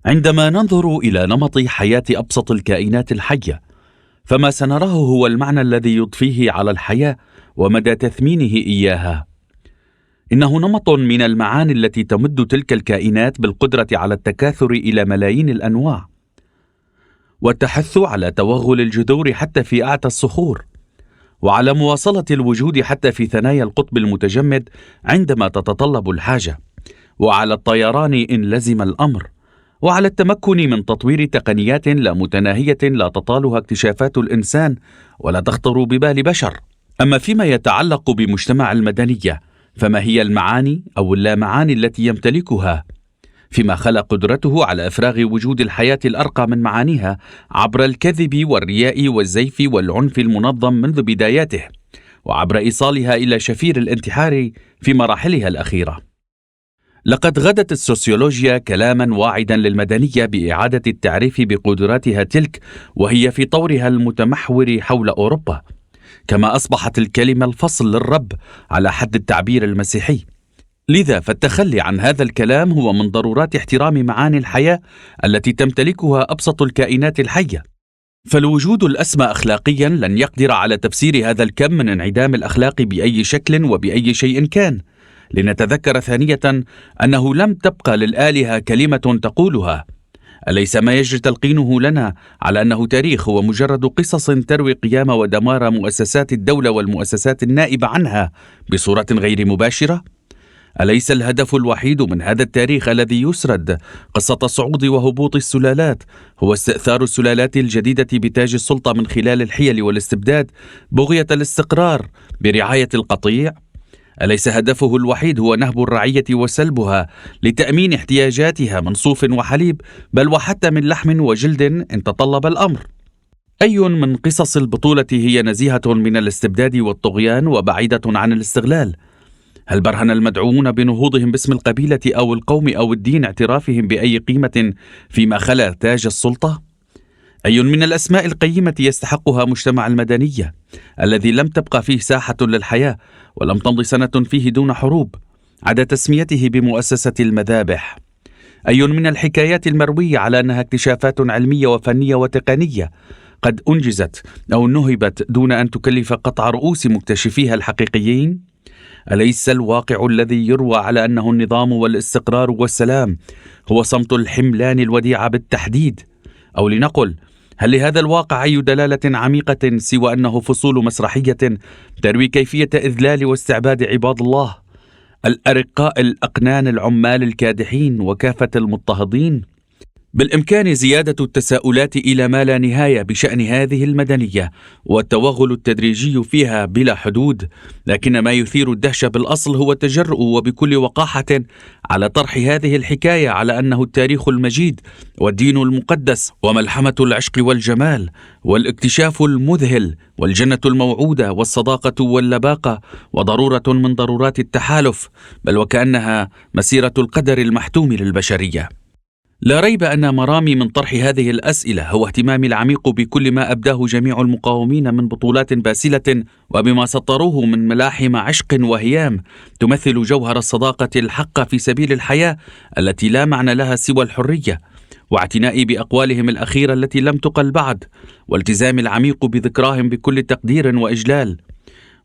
عندما ننظر إلى نمط حياة أبسط الكائنات الحية، فما سنراه هو المعنى الذي يضفيه على الحياة ومدى تثمينه إياها. إنه نمط من المعاني التي تمد تلك الكائنات بالقدرة على التكاثر إلى ملايين الأنواع، والتحث على توغل الجذور حتى في أعتى الصخور، وعلى مواصلة الوجود حتى في ثنايا القطب المتجمد عندما تتطلب الحاجة، وعلى الطيران إن لزم الأمر، وعلى التمكن من تطوير تقنيات لا متناهية لا تطالها اكتشافات الإنسان ولا تخطر ببال بشر. أما فيما يتعلق بمجتمع المدنية، فما هي المعاني أو اللامعاني التي يمتلكها، فيما خلا قدرته على إفراغ وجود الحياة الأرقى من معانيها عبر الكذب والرياء والزيف والعنف المنظم منذ بداياته، وعبر إيصالها إلى شفير الانتحار في مراحلها الأخيرة. لقد غدت السوسيولوجيا كلاما واعدا للمدنية بإعادة التعريف بقدراتها تلك وهي في طورها المتمحور حول أوروبا، كما أصبحت الكلمة الفصل للرب على حد التعبير المسيحي. لذا فالتخلي عن هذا الكلام هو من ضرورات احترام معاني الحياة التي تمتلكها أبسط الكائنات الحية، فالوجود الأسمى أخلاقيا لن يقدر على تفسير هذا الكم من انعدام الأخلاق بأي شكل وبأي شيء كان. لنتذكر ثانية أنه لم تبقى للآلهة كلمة تقولها. أليس ما يجري تلقينه لنا على أنه تاريخ هو مجرد قصص تروي قيام ودمار مؤسسات الدولة والمؤسسات النائبة عنها بصورة غير مباشرة؟ أليس الهدف الوحيد من هذا التاريخ الذي يسرد قصة صعود وهبوط السلالات هو استئثار السلالات الجديدة بتاج السلطة من خلال الحيل والاستبداد بغية الاستقرار برعاية القطيع؟ أليس هدفه الوحيد هو نهب الرعية وسلبها لتأمين احتياجاتها من صوف وحليب، بل وحتى من لحم وجلد إن تطلب الأمر؟ أي من قصص البطولة هي نزيهة من الاستبداد والطغيان وبعيدة عن الاستغلال؟ هل برهن المدعوون بنهوضهم باسم القبيلة أو القوم أو الدين اعترافهم بأي قيمة فيما خلا تاج السلطة؟ أي من الأسماء القيمة يستحقها مجتمع المدنية الذي لم تبقى فيه ساحة للحياة ولم تمض سنة فيه دون حروب عدا تسميته بمؤسسة المذابح؟ أي من الحكايات المروية على أنها اكتشافات علمية وفنية وتقنية قد أنجزت أو نهبت دون أن تكلف قطع رؤوس مكتشفيها الحقيقيين؟ أليس الواقع الذي يروى على أنه النظام والاستقرار والسلام هو صمت الحملان الوديعة بالتحديد؟ أو لنقل، هل لهذا الواقع أي دلالة عميقة سوى أنه فصول مسرحية تروي كيفية إذلال واستعباد عباد الله الأرقاء الأقنان العمال الكادحين وكافة المضطهدين؟ بالإمكان زيادة التساؤلات إلى ما لا نهاية بشأن هذه المدنية والتوغل التدريجي فيها بلا حدود، لكن ما يثير الدهشة بالأصل هو التجرؤ وبكل وقاحة على طرح هذه الحكاية على أنه التاريخ المجيد والدين المقدس وملحمة العشق والجمال والاكتشاف المذهل والجنة الموعودة والصداقة واللباقة وضرورة من ضرورات التحالف، بل وكأنها مسيرة القدر المحتوم للبشرية. لا ريب أن مرامي من طرح هذه الأسئلة هو اهتمامي العميق بكل ما أبداه جميع المقاومين من بطولات باسلة وبما سطروه من ملاحم عشق وهيام تمثل جوهر الصداقة الحقة في سبيل الحياة التي لا معنى لها سوى الحرية، واعتنائي بأقوالهم الأخيرة التي لم تقل بعد، والتزامي العميق بذكراهم بكل تقدير وإجلال.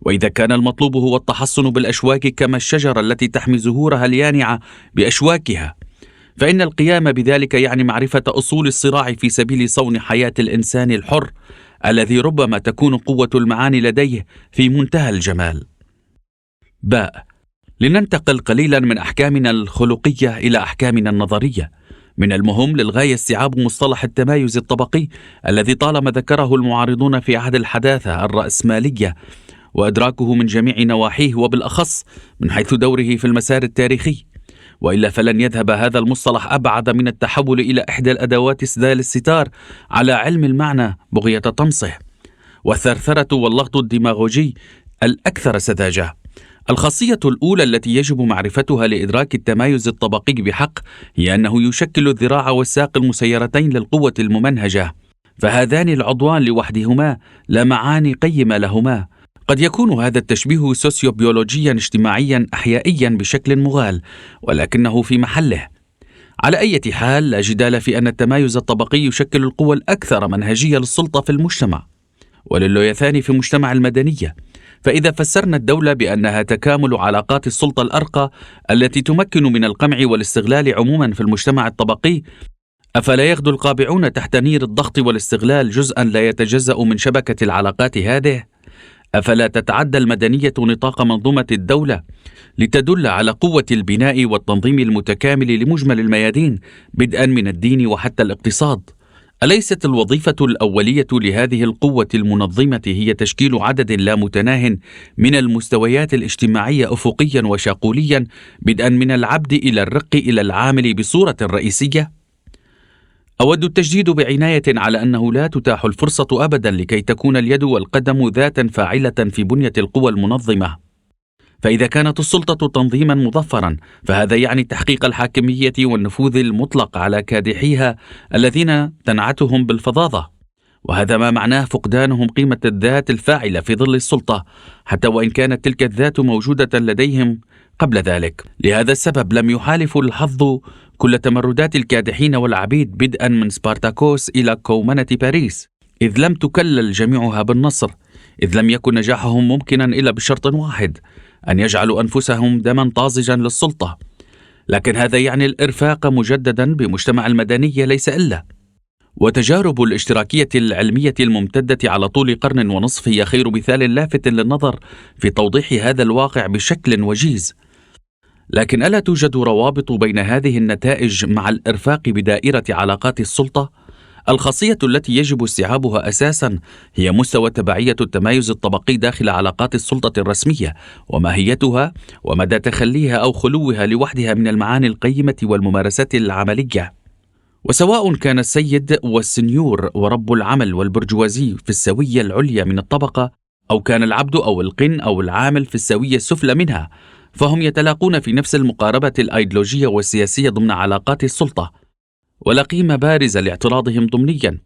وإذا كان المطلوب هو التحصن بالأشواك كما الشجرة التي تحمي زهورها اليانعة بأشواكها، فإن القيام بذلك يعني معرفة أصول الصراع في سبيل صون حياة الإنسان الحر الذي ربما تكون قوة المعاني لديه في منتهى الجمال. باء. لننتقل قليلا من أحكامنا الخلقية إلى أحكامنا النظرية. من المهم للغاية استيعاب مصطلح التمايز الطبقي الذي طالما ذكره المعارضون في عهد الحداثة الرأسمالية، وإدراكه من جميع نواحيه وبالأخص من حيث دوره في المسار التاريخي، وإلا فلن يذهب هذا المصطلح أبعد من التحول إلى إحدى الأدوات إسدال الستار على علم المعنى بغية طمسه، والثرثرة واللغط الديماغوجي الأكثر سذاجة. الخاصية الأولى التي يجب معرفتها لإدراك التمايز الطبقي بحق هي أنه يشكل الذراع والساق المسيرتين للقوة الممنهجة، فهذان العضوان لوحدهما لا معاني قيمة لهما. قد يكون هذا التشبيه سوسيوبيولوجيا اجتماعيا أحيائيا بشكل مغال، ولكنه في محله. على أي حال، لا جدال في أن التمايز الطبقي يشكل القوة الأكثر منهجية للسلطة في المجتمع، وللويثان في مجتمع المدنية. فإذا فسرنا الدولة بأنها تكامل علاقات السلطة الأرقى التي تمكن من القمع والاستغلال عموما في المجتمع الطبقي، أفلا يغدو القابعون تحت نير الضغط والاستغلال جزءا لا يتجزأ من شبكة العلاقات هذه؟ أفلا تتعدى المدنية نطاق منظومة الدولة لتدل على قوة البناء والتنظيم المتكامل لمجمل الميادين بدءا من الدين وحتى الاقتصاد؟ أليست الوظيفة الأولية لهذه القوة المنظمة هي تشكيل عدد لا متناه من المستويات الاجتماعية أفقيا وشاقوليا، بدءا من العبد إلى الرق إلى العامل بصورة رئيسية؟ أود التشديد بعناية على أنه لا تتاح الفرصة أبدا لكي تكون اليد والقدم ذاتا فاعلة في بنية القوى المنظمة. فإذا كانت السلطة تنظيما مظفرا، فهذا يعني تحقيق الحاكمية والنفوذ المطلق على كادحيها الذين تنعتهم بالفظاظة، وهذا ما معناه فقدانهم قيمة الذات الفاعلة في ظل السلطة، حتى وإن كانت تلك الذات موجودة لديهم قبل ذلك. لهذا السبب لم يحالف الحظ كل تمردات الكادحين والعبيد بدءا من سبارتاكوس إلى كومنة باريس، إذ لم تكلل جميعها بالنصر، إذ لم يكن نجاحهم ممكنا إلا بشرط واحد: أن يجعلوا أنفسهم دما طازجا للسلطة. لكن هذا يعني الإرفاق مجددا بمجتمع المدنية ليس إلا. وتجارب الاشتراكية العلمية الممتدة على طول قرن ونصف هي خير مثال لافت للنظر في توضيح هذا الواقع بشكل وجيز. لكن ألا توجد روابط بين هذه النتائج مع الإرفاق بدائرة علاقات السلطة؟ الخاصية التي يجب استيعابها أساسا هي مستوى تبعية التمايز الطبقي داخل علاقات السلطة الرسمية، وماهيتها ومدى تخليها أو خلوها لوحدها من المعاني القيمة والممارسات العملية. وسواء كان السيد والسنيور ورب العمل والبرجوازي في السوية العليا من الطبقة، أو كان العبد أو القن أو العامل في السوية السفلى منها، فهم يتلاقون في نفس المقاربة الأيديولوجية والسياسية ضمن علاقات السلطة، ولا قيمة بارزة لاعتراضهم ضمنيا.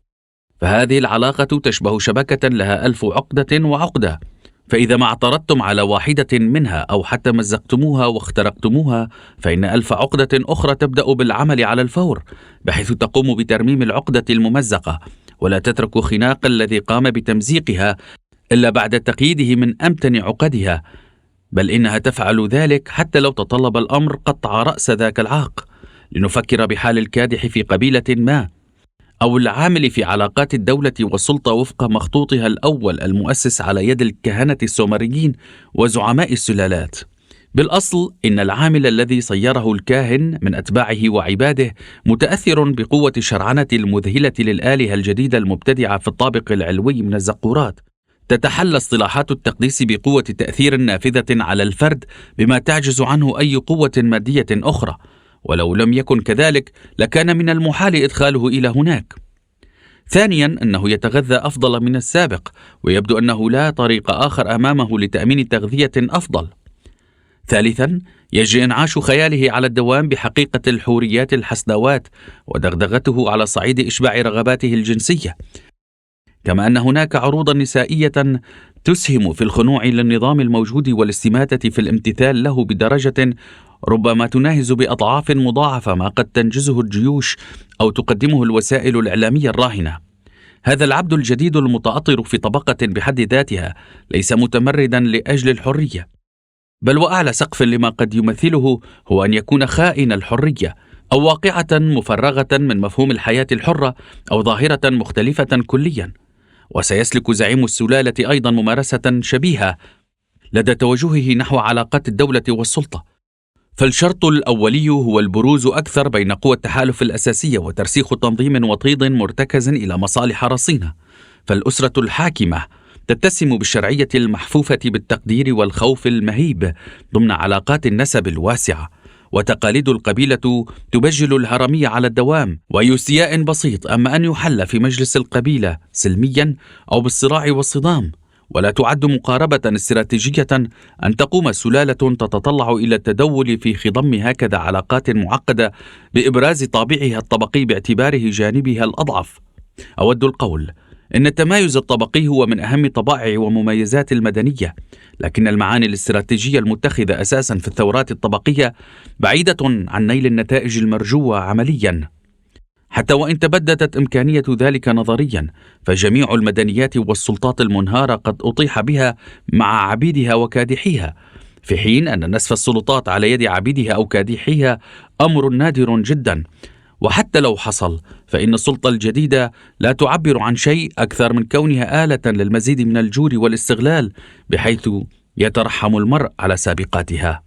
فهذه العلاقة تشبه شبكة لها 1000 عقدة وعقدة، فإذا ما اعترضتم على واحدة منها أو حتى مزقتموها واخترقتموها، فإن 1000 عقدة أخرى تبدأ بالعمل على الفور، بحيث تقوم بترميم العقدة الممزقة، ولا تترك خناق الذي قام بتمزيقها إلا بعد تقييده من أمتن عقدها، بل إنها تفعل ذلك حتى لو تطلب الأمر قطع رأس ذاك العاق. لنفكر بحال الكادح في قبيلة ما، أو العامل في علاقات الدولة والسلطة وفق مخطوطها الأول المؤسس على يد الكهنة السومريين وزعماء السلالات. بالأصل إن العامل الذي صيره الكاهن من أتباعه وعباده متأثر بقوة الشرعنة المذهلة للآلهة الجديدة المبتدعة في الطابق العلوي من الزقورات. تتحلى اصطلاحات التقديس بقوة تأثير نافذة على الفرد بما تعجز عنه أي قوة مادية أخرى، ولو لم يكن كذلك لكان من المحال إدخاله إلى هناك. ثانيا، أنه يتغذى أفضل من السابق، ويبدو أنه لا طريق آخر أمامه لتأمين تغذية أفضل. ثالثا، يجري إنعاش خياله على الدوام بحقيقة الحوريات الحسنوات ودغدغته على صعيد إشباع رغباته الجنسية، كما أن هناك عروضا نسائية تسهم في الخنوع للنظام الموجود والاستماتة في الامتثال له بدرجة ربما تناهز بأضعاف مضاعفة ما قد تنجزه الجيوش أو تقدمه الوسائل الإعلامية الراهنة. هذا العبد الجديد المتأطر في طبقة بحد ذاتها ليس متمردا لأجل الحرية، بل وأعلى سقف لما قد يمثله هو أن يكون خائن الحرية، أو واقعة مفرغة من مفهوم الحياة الحرة، أو ظاهرة مختلفة كليا. وسيسلك زعيم السلالة أيضا ممارسة شبيهة لدى توجهه نحو علاقات الدولة والسلطة. فالشرط الأولي هو البروز أكثر بين قوى التحالف الأساسية وترسيخ تنظيم وطيد مرتكز إلى مصالح رصينة. فالأسرة الحاكمة تتسم بالشرعية المحفوفة بالتقدير والخوف المهيب ضمن علاقات النسب الواسعة، وتقاليد القبيلة تبجل الهرمية على الدوام ويستياء بسيط، أما أن يحل في مجلس القبيلة سلميا أو بالصراع والصدام. ولا تعد مقاربة استراتيجية أن تقوم سلالة تتطلع إلى التدول في خضم هكذا علاقات معقدة بإبراز طابعها الطبقي باعتباره جانبها الأضعف. أود القول إن التمايز الطبقي هو من أهم طبائع ومميزات المدنية، لكن المعاني الاستراتيجية المتخذة أساسا في الثورات الطبقية بعيدة عن نيل النتائج المرجوة عمليا. حتى وإن تبددت إمكانية ذلك نظريا، فجميع المدنيات والسلطات المنهارة قد أطيح بها مع عبيدها وكادحيها، في حين أن نسف السلطات على يد عبيدها أو كادحيها أمر نادر جدا. وحتى لو حصل، فإن السلطة الجديدة لا تعبر عن شيء أكثر من كونها آلة للمزيد من الجور والاستغلال، بحيث يترحم المرء على سابقاتها.